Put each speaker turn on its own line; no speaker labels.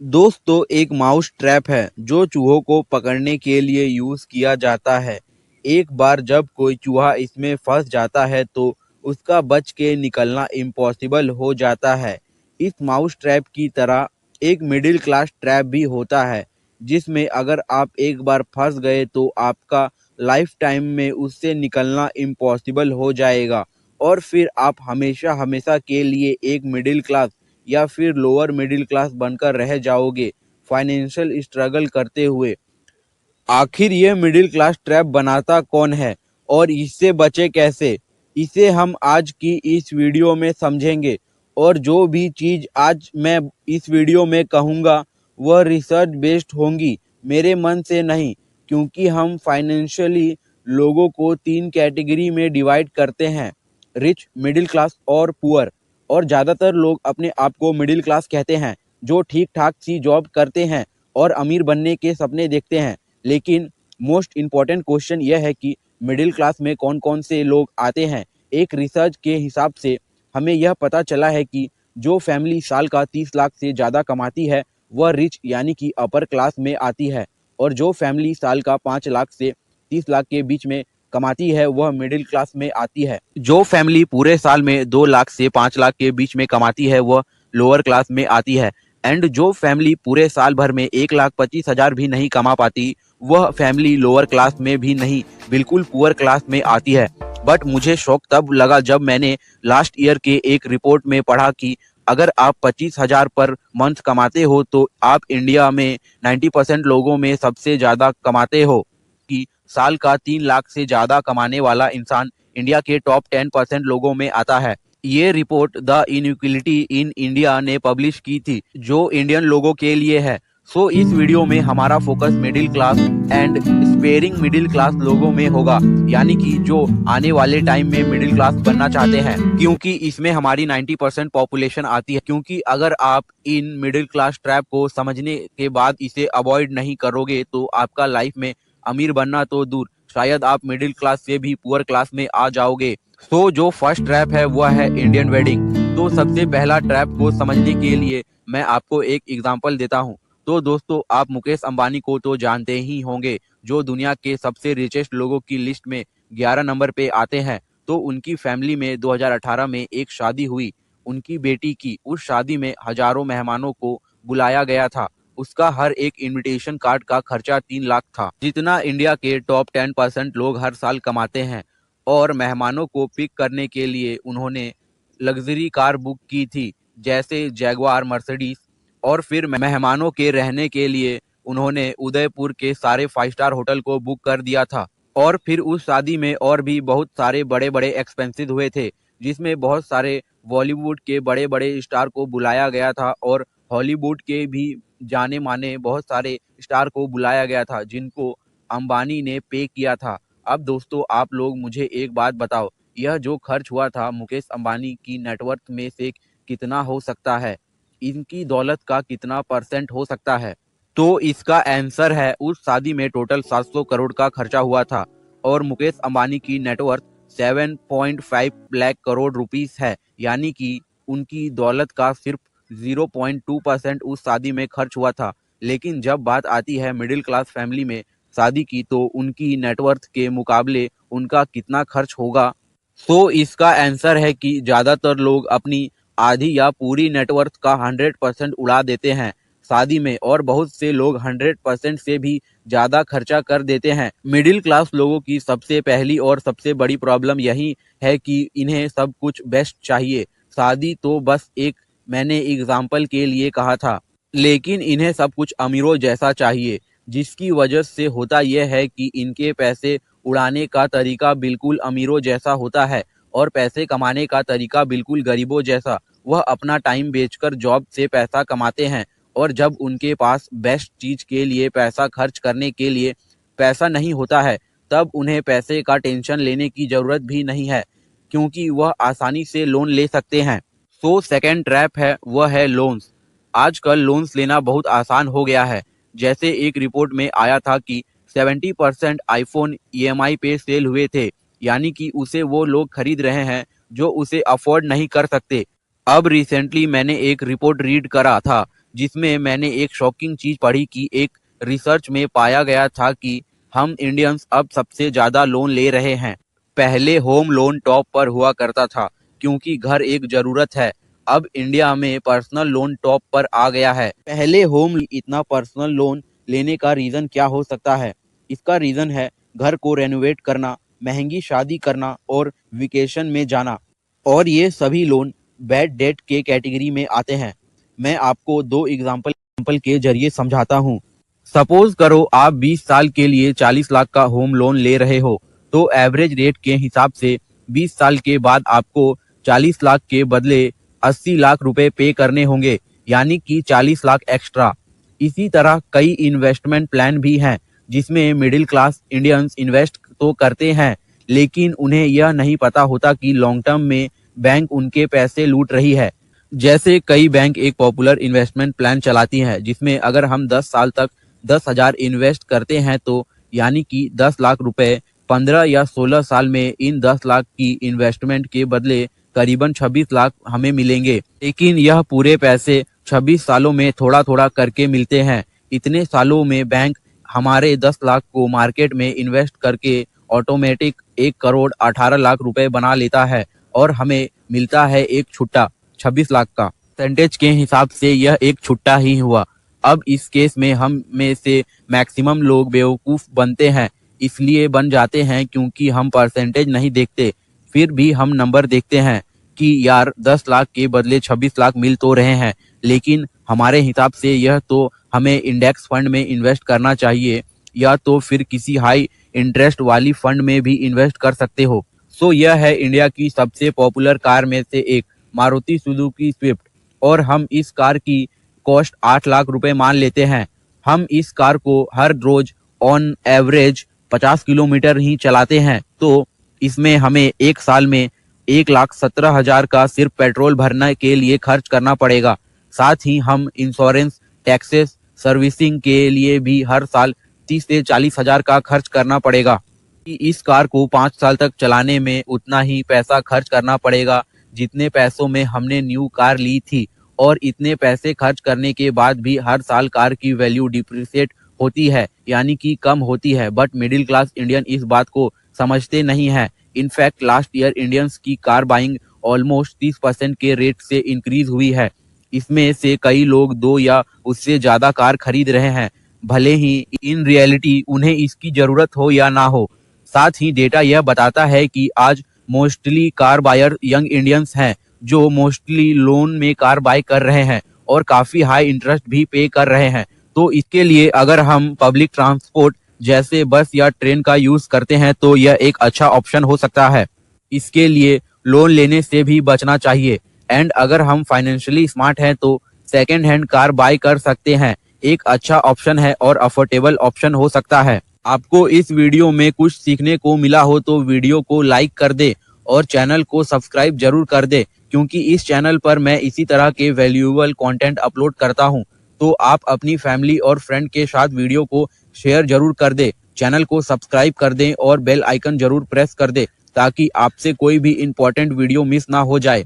दोस्तों, एक mouse trap है जो चूहों को पकड़ने के लिए यूज किया जाता है। एक बार जब कोई चूहा इसमें फंस जाता है तो उसका बच के निकलना इम्पॉसिबल हो जाता है। इस माउस ट्रैप की तरह एक मिडिल क्लास ट्रैप भी होता है, जिसमें अगर आप एक बार फंस गए तो आपका लाइफ टाइम में उससे निकलना इम्पॉसिबल हो जाएगा और फिर आप हमेशा हमेशा के लिए एक मिडिल क्लास या फिर लोअर मिडिल क्लास बनकर रह जाओगे, फाइनेंशियल स्ट्रगल करते हुए। आखिर ये मिडिल क्लास ट्रैप बनाता कौन है और इससे बचे कैसे? इसे हम आज की इस वीडियो में समझेंगे। और जो भी चीज़ आज मैं इस वीडियो में कहूँगा वह रिसर्च बेस्ड होंगी, मेरे मन से नहीं। क्योंकि हम फाइनेंशियली लोगों को 3 कैटेगरी में डिवाइड करते हैं, रिच, मिडिल क्लास और पुअर। और ज़्यादातर लोग अपने आप को मिडिल क्लास कहते हैं, जो ठीक ठाक सी जॉब करते हैं और अमीर बनने के सपने देखते हैं। लेकिन मोस्ट इम्पॉर्टेंट क्वेश्चन यह है कि मिडिल क्लास में कौन कौन से लोग आते हैं। एक रिसर्च के हिसाब से हमें यह पता चला है कि जो फैमिली साल का 30 लाख से ज़्यादा कमाती है वह रिच यानी कि अपर क्लास में आती है, और जो फैमिली साल का 5 लाख से 30 लाख के बीच में कमाती है वह मिडिल क्लास में आती है। जो फैमिली पूरे साल में 2 लाख से 5 लाख के बीच में कमाती है वह लोअर क्लास में आती है। एंड जो फैमिली पूरे साल भर में 1,25,000 भी नहीं कमा पाती वह फैमिली लोअर क्लास में भी नहीं, बिल्कुल पुअर क्लास में आती है। बट मुझे शौक तब लगा जब मैंने लास्ट ईयर के एक रिपोर्ट में पढ़ा कि अगर आप 25,000 पर मंथ कमाते हो तो आप इंडिया में 90% लोगों में सबसे ज़्यादा कमाते हो। कि साल का 3 लाख से ज़्यादा कमाने वाला इंसान इंडिया के टॉप 10% लोगों में आता है। ये report the inequality in India ने पब्लिश की थी, जो इंडियन लोगों के लिए है। सो इस वीडियो में हमारा focus middle class and sparing middle class लोगों में होगा, यानी कि जो आने वाले टाइम में मिडिल क्लास बनना चाहते हैं, क्योंकि इसमें हमारी 90% पॉपुलेशन आती है। क्योंकि अगर आप इन मिडिल क्लास ट्रैप को समझने के बाद इसे अवॉइड नहीं करोगे तो आपका लाइफ में अमीर बनना तो दूर, शायद आप मिडिल क्लास से भी पुअर क्लास में आ जाओगे। तो जो फर्स्ट ट्रैप है वह है इंडियन वेडिंग। तो सबसे पहला ट्रैप को समझने के लिए मैं आपको एक एग्जांपल देता हूँ। तो दोस्तों, आप मुकेश अंबानी को तो जानते ही होंगे, जो दुनिया के सबसे रिचेस्ट लोगों की लिस्ट में 11 नंबर पे आते हैं। तो उनकी फैमिली में 2018 में एक शादी हुई उनकी बेटी की। उस शादी में हजारों मेहमानों को बुलाया गया था। उसका हर एक इनविटेशन कार्ड का खर्चा 3 लाख था, जितना इंडिया के टॉप 10% लोग हर साल कमाते हैं। और मेहमानों को पिक करने के लिए उन्होंने लग्जरी कार बुक की थी, जैसे जैगवार, मर्सिडीज। और फिर मेहमानों के रहने के लिए उन्होंने उदयपुर के सारे 5 स्टार होटल को बुक कर दिया था। और फिर उस शादी में और भी बहुत सारे बड़े बड़े एक्सपेंसेस हुए थे, जिसमें बहुत सारे बॉलीवुड के बड़े बड़े स्टार को बुलाया गया था और हॉलीवुड के भी जाने माने बहुत सारे स्टार को बुलाया गया था, जिनको अंबानी ने पे किया था। अब दोस्तों, आप लोग मुझे एक बात बताओ, यह जो खर्च हुआ था मुकेश अंबानी की नेटवर्थ में से कितना हो सकता है? इनकी दौलत का कितना परसेंट हो सकता है? तो इसका आंसर है, उस शादी में टोटल 700 करोड़ का खर्चा हुआ था और मुकेश अंबानी की नेटवर्थ 7.5 लाख करोड़ रुपीस है, यानी कि उनकी दौलत का सिर्फ 0.2% उस शादी में खर्च हुआ था। लेकिन जब बात आती है मिडिल क्लास फैमिली में शादी की, तो उनकी नेटवर्थ के मुकाबले उनका कितना खर्च होगा? तो इसका आंसर है कि ज़्यादातर लोग अपनी आधी या पूरी नेटवर्थ का 100% उड़ा देते हैं शादी में, और बहुत से लोग 100% से भी ज़्यादा खर्चा कर देते हैं। मिडिल क्लास लोगों की सबसे पहली और सबसे बड़ी प्रॉब्लम यही है कि इन्हें सब कुछ बेस्ट चाहिए। शादी तो बस एक, मैंने एग्जाम्पल के लिए कहा था, लेकिन इन्हें सब कुछ अमीरों जैसा चाहिए, जिसकी वजह से होता यह है कि इनके पैसे उड़ाने का तरीका बिल्कुल अमीरों जैसा होता है और पैसे कमाने का तरीका बिल्कुल गरीबों जैसा। वह अपना टाइम बेचकर जॉब से पैसा कमाते हैं, और जब उनके पास बेस्ट चीज के लिए पैसा खर्च करने के लिए पैसा नहीं होता है, तब उन्हें पैसे का टेंशन लेने की जरूरत भी नहीं है, क्योंकि वह आसानी से लोन ले सकते हैं। तो सेकेंड ट्रैप है, वह है लोन्स। आजकल लोन्स लेना बहुत आसान हो गया है। जैसे एक रिपोर्ट में आया था कि 70% आईफोन ईएमआई पे सेल हुए थे, यानी कि उसे वो लोग खरीद रहे हैं जो उसे अफोर्ड नहीं कर सकते। अब रिसेंटली मैंने एक रिपोर्ट रीड करा था जिसमें मैंने एक शॉकिंग चीज पढ़ी कि एक रिसर्च में पाया गया था कि हम इंडियंस अब सबसे ज्यादा लोन ले रहे हैं। पहले होम लोन टॉप पर हुआ करता था क्योंकि घर एक जरूरत है। अब इंडिया में पर्सनल लोन टॉप पर आ गया है। पहले होम इतना पर्सनल लोन लेने का रीजन क्या हो सकता है? इसका रीजन है घर को रेनोवेट करना, महंगी शादी करना और वेकेशन में जाना। और ये सभी लोन बैड डेट के कैटेगरी में आते हैं। मैं आपको दो एग्जाम्पल के जरिए समझाता हूँ। सपोज करो आप 20 साल के लिए 40 लाख का होम लोन ले रहे हो, तो एवरेज रेट के हिसाब से 20 साल के बाद आपको 40 लाख के बदले 80 लाख रुपए पे करने होंगे, यानी कि 40 लाख एक्स्ट्रा। इसी तरह कई इन्वेस्टमेंट प्लान भी हैं जिसमें मिडिल क्लास इंडियंस इन्वेस्ट तो करते हैं, लेकिन उन्हें यह नहीं पता होता कि लॉन्ग टर्म में बैंक उनके पैसे लूट रही है। जैसे कई बैंक एक पॉपुलर इन्वेस्टमेंट प्लान चलाती हैं जिसमें अगर हम 10 साल तक 10,000 इन्वेस्ट करते हैं तो यानी कि 10 लाख रुपए 15 या 16 साल में इन 10 लाख की इन्वेस्टमेंट के बदले करीबन 26 लाख हमें मिलेंगे। लेकिन यह पूरे पैसे 26 सालों में थोड़ा थोड़ा करके मिलते हैं। इतने सालों में बैंक हमारे 10 लाख को मार्केट में इन्वेस्ट करके ऑटोमेटिक 1 करोड़ 18 लाख रुपए बना लेता है और हमें मिलता है एक छुट्टा 26 लाख का। परसेंटेज के हिसाब से यह एक छुट्टा ही हुआ। अब इस केस में हम में से मैक्सिमम लोग बेवकूफ बनते हैं, इसलिए बन जाते हैं क्योंकि हम परसेंटेज नहीं देखते। फिर भी हम नंबर देखते हैं कि यार 10 लाख के बदले 26 लाख मिल तो रहे हैं, लेकिन हमारे हिसाब से यह तो हमें इंडेक्स फंड में इन्वेस्ट करना चाहिए या तो फिर किसी हाई इंटरेस्ट वाली फंड में भी इन्वेस्ट कर सकते हो। सो यह है इंडिया की सबसे पॉपुलर कार में से एक मारुति सुजुकी स्विफ्ट, और हम इस कार की कॉस्ट 8 लाख रुपए मान लेते हैं। हम इस कार को हर रोज ऑन एवरेज 50 किलोमीटर ही चलाते हैं, तो इसमें हमें एक साल में 1,17,000 का सिर्फ पेट्रोल भरने के लिए खर्च करना पड़ेगा। साथ ही हम इंश्योरेंस, टैक्सेस, सर्विसिंग के लिए भी हर साल 30 से 40 हजार का खर्च करना पड़ेगा। इस कार को 5 साल तक चलाने में उतना ही पैसा खर्च करना पड़ेगा जितने पैसों में हमने न्यू कार ली थी, और इतने पैसे खर्च करने के बाद भी हर साल कार की वैल्यू डिप्रिसिएट होती है, यानी कि कम होती है। बट मिडिल क्लास इंडियन इस बात को समझते नहीं है। इनफैक्ट लास्ट ईयर इंडियंस की कार बाइंग ऑलमोस्ट 30% के रेट से इंक्रीज हुई है। इसमें से कई लोग 2 या उससे ज्यादा कार खरीद रहे हैं, भले ही इन रियलिटी उन्हें इसकी जरूरत हो या ना हो। साथ ही डेटा यह बताता है कि आज mostly car buyer young Indians हैं जो मोस्टली लोन में कार बाय कर रहे हैं और काफी हाई इंटरेस्ट भी पे कर रहे हैं। तो इसके लिए अगर हम पब्लिक ट्रांसपोर्ट जैसे बस या ट्रेन का यूज करते हैं तो यह एक अच्छा ऑप्शन हो सकता है। इसके लिए लोन लेने से भी बचना चाहिए, एंड अगर हम फाइनेंशियली स्मार्ट हैं तो सेकेंड हैंड कार बाय कर सकते हैं। एक अच्छा ऑप्शन है और अफोर्डेबल ऑप्शन हो सकता है। आपको इस वीडियो में कुछ सीखने को मिला हो तो वीडियो को लाइक कर दे और चैनल को सब्सक्राइब जरूर कर दे, क्योंकि इस चैनल पर मैं इसी तरह के वैल्यूएबल कंटेंट अपलोड करता हूं। तो आप अपनी फैमिली और फ्रेंड के साथ वीडियो को शेयर जरूर कर दे, चैनल को सब्सक्राइब कर दें और बेल आइकन जरूर प्रेस कर दे ताकि आपसे कोई भी इंपॉर्टेंट वीडियो मिस ना हो जाए।